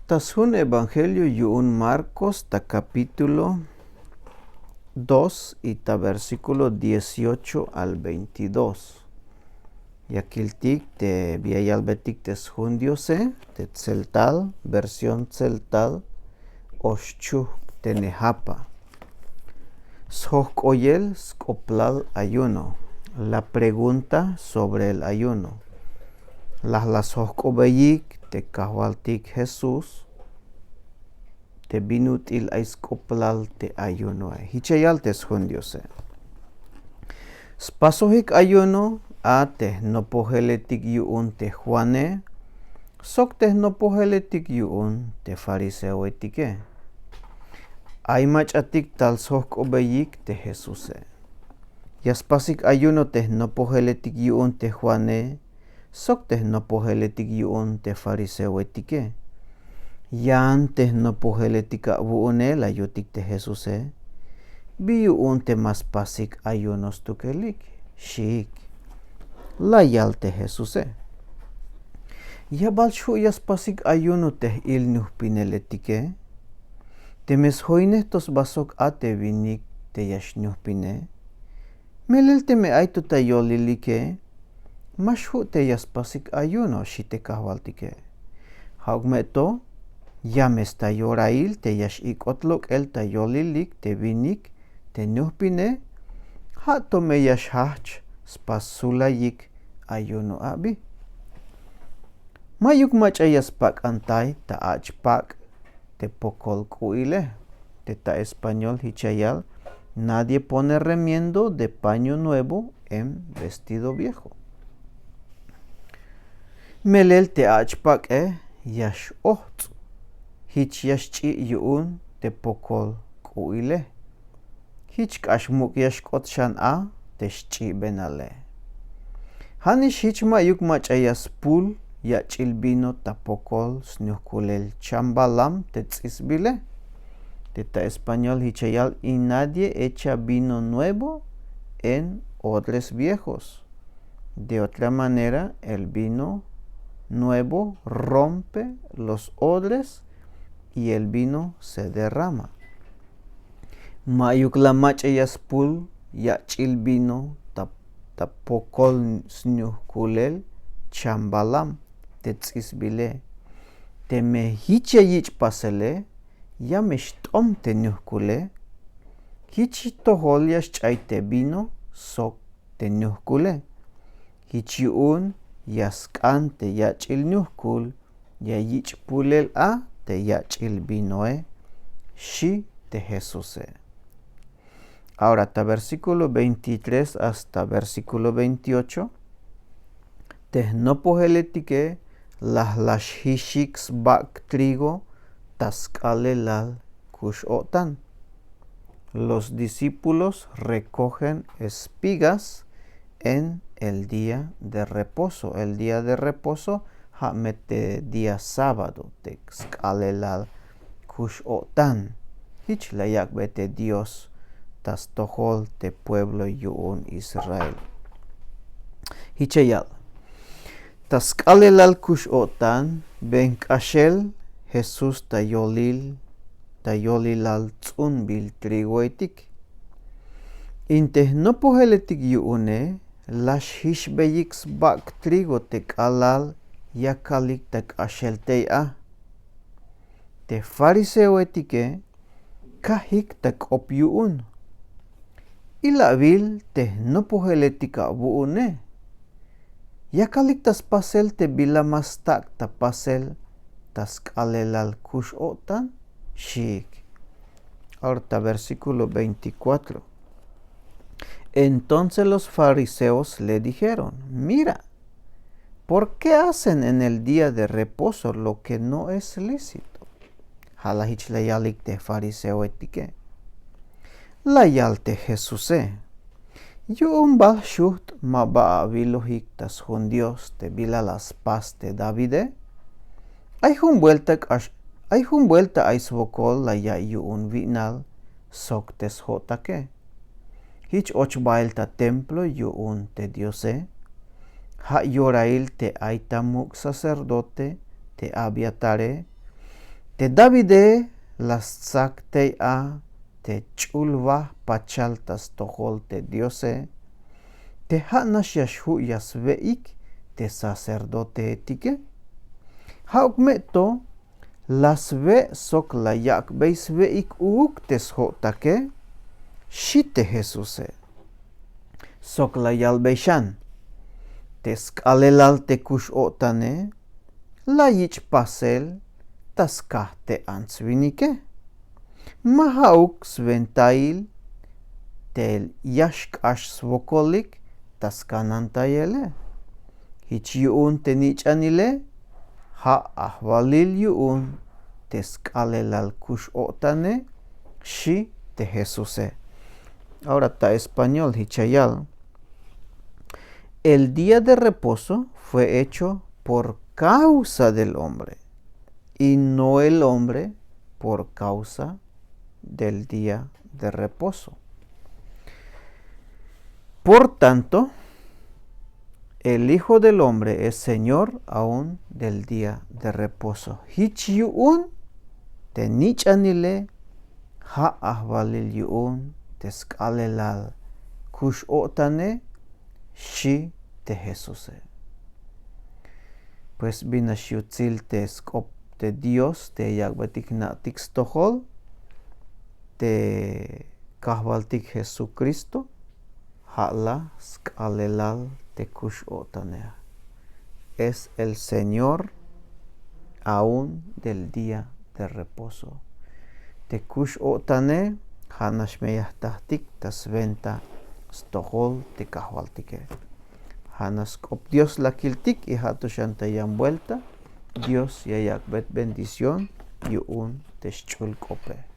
Tas un evangelio y un Marcos ta capítulo 2 y ta versículo 18 al 22. Y aquí el tic te viayal betic tes hundiose, te tseltal, versión tseltal, oschu tenehapa. Sohk oyel skoplal ayuno. La pregunta sobre el ayuno. Las sohk obeyik te kahualtik Jesús. Te binutil aiskoplal te ayuno. Hichayal tes hundiose. Spasohik ayuno a te nopoheletik yuun te Juane. Sok te nopoheletik yuun te fariseo etike. Ay machatik tal sohk obeyik te Jesuse. Yaspasik ayuno te nopoheletik yuun te Juane. Sok te nopoheletik yuun te fariseo etike. Yan te nopoheletika buune la yutik te Jesuse. Biyuun te maspasik ayunos tukelik. Shik. Layal te Jesuse. Yabalshu yaspasik ayuno te ilnuh pineletike. Te meshoines tos basok ate vinik te yashnuh pine. Melel te me aitu tayolilike. Mashu te yaspasik ayuno shite kahwaltike. Haugmeto. Yames tayorail te yashik otlok el tayolilik te vinik te nuhpine. Hato me yashhach spasulayik ayuno abi. Mayuk machayaspak antay ta achpak te pokol kuile. Te ta español hichayal. Nadie pone remiendo de paño nuevo en vestido viejo. Melel te achpak yash oht. Hich yashchi yuun te pokol kuile. Hich kashmuk yashkot shan a te shchi benale. Hanish hich mayuk machayas pul yachil vino ta pokol snuhkulel chambalam te tzisbile. Teta español hichayal y nadie echa vino nuevo en odres viejos. De otra manera, el vino nuevo rompe los odres y el vino se derrama. Mayuk la machayas pul yachil vino ta pokol snuhkulel chambalam te tzisbile. Te me hichayich pasele. Ya me shtom te nuhkule. Hichi tohol yashchaite vino sok te nuhkule. Hichi un yaskante yachil nuhkul. Ya yich pulel a te yachil vinoe. Shi te Jesuse. Ahora hasta versículo 23 hasta versículo 28. Te no poheletike las hishiks bak trigo. Taskalelal kushotan. Los discípulos recogen espigas en el día de reposo. El día de reposo hamete día sábado. Taskalelal kushotan. Hich layak bete Dios tastohol te pueblo yuun Israel. Hichayal. Taskalelal kushotan ben kashel. Jesús tayolilal tzunbil trigoetik. Inte no poheletik yuune lash hishbeyiks bak trigo tek alal yakalik tek asheltei a. Te fariseo etike kahik tek op yuun. Ilabil te no poheletika buune. Yakalik tas pasel te bilamastak ta pasel. Taskalelal kushotan shik. Ahorita versículo 24. Entonces los fariseos le dijeron, mira, ¿por qué hacen en el día de reposo lo que no es lícito? Halahich layalik te fariseo etike. Layal te Jesuse. Yun bal shuht maba avilohik tas hundios te bilalas pas te Davide. Ay hun vuelta ay svokol la ya yuun vinal sok tes hotake. Hich ochbail ta templo yuun te diose. Ha yorail te aitamuk sacerdote te abiatare. Te Davide las tzakte a te chulva pachaltas tohol te Diose. Te hanash yashu yasveik te sacerdote etike. Haukmeto las ve sok la yak veis veik uuk tes hotake. Shite Jesuse. Sok la yal beishan. Tes kalelal te kush otane. La yich pasel. Tas kahte ansvinike. Mahauk sventail. Tel yashk ash svokolik. Tas kanantayele. Hich yuun tenich anile. Ha ahvalil yuun. Tes kalelal kush otane. Shi te Jesuse. Ahora está español, hichayal. El día de reposo fue hecho por causa del hombre y no el hombre por causa del día de reposo. Por tanto, el Hijo del Hombre es Señor aún del día de reposo. Hichiyun tenichanile ha ahvalil yuun teskalelal kush otane shi te Jesuse. Pues binashutzil te skop de Dios te yagbatiknatik stohol te kahvaltik Jesucristo hala skalelal te kush otane. Es el Señor aún del día de reposo. Te kush otane hanashmeyah tahtik tasventa stohol te kahvaltike. Hanas kop Dios la kiltik y hatu shantayan vuelta. Dios yayak bet bendición y un teschul kope.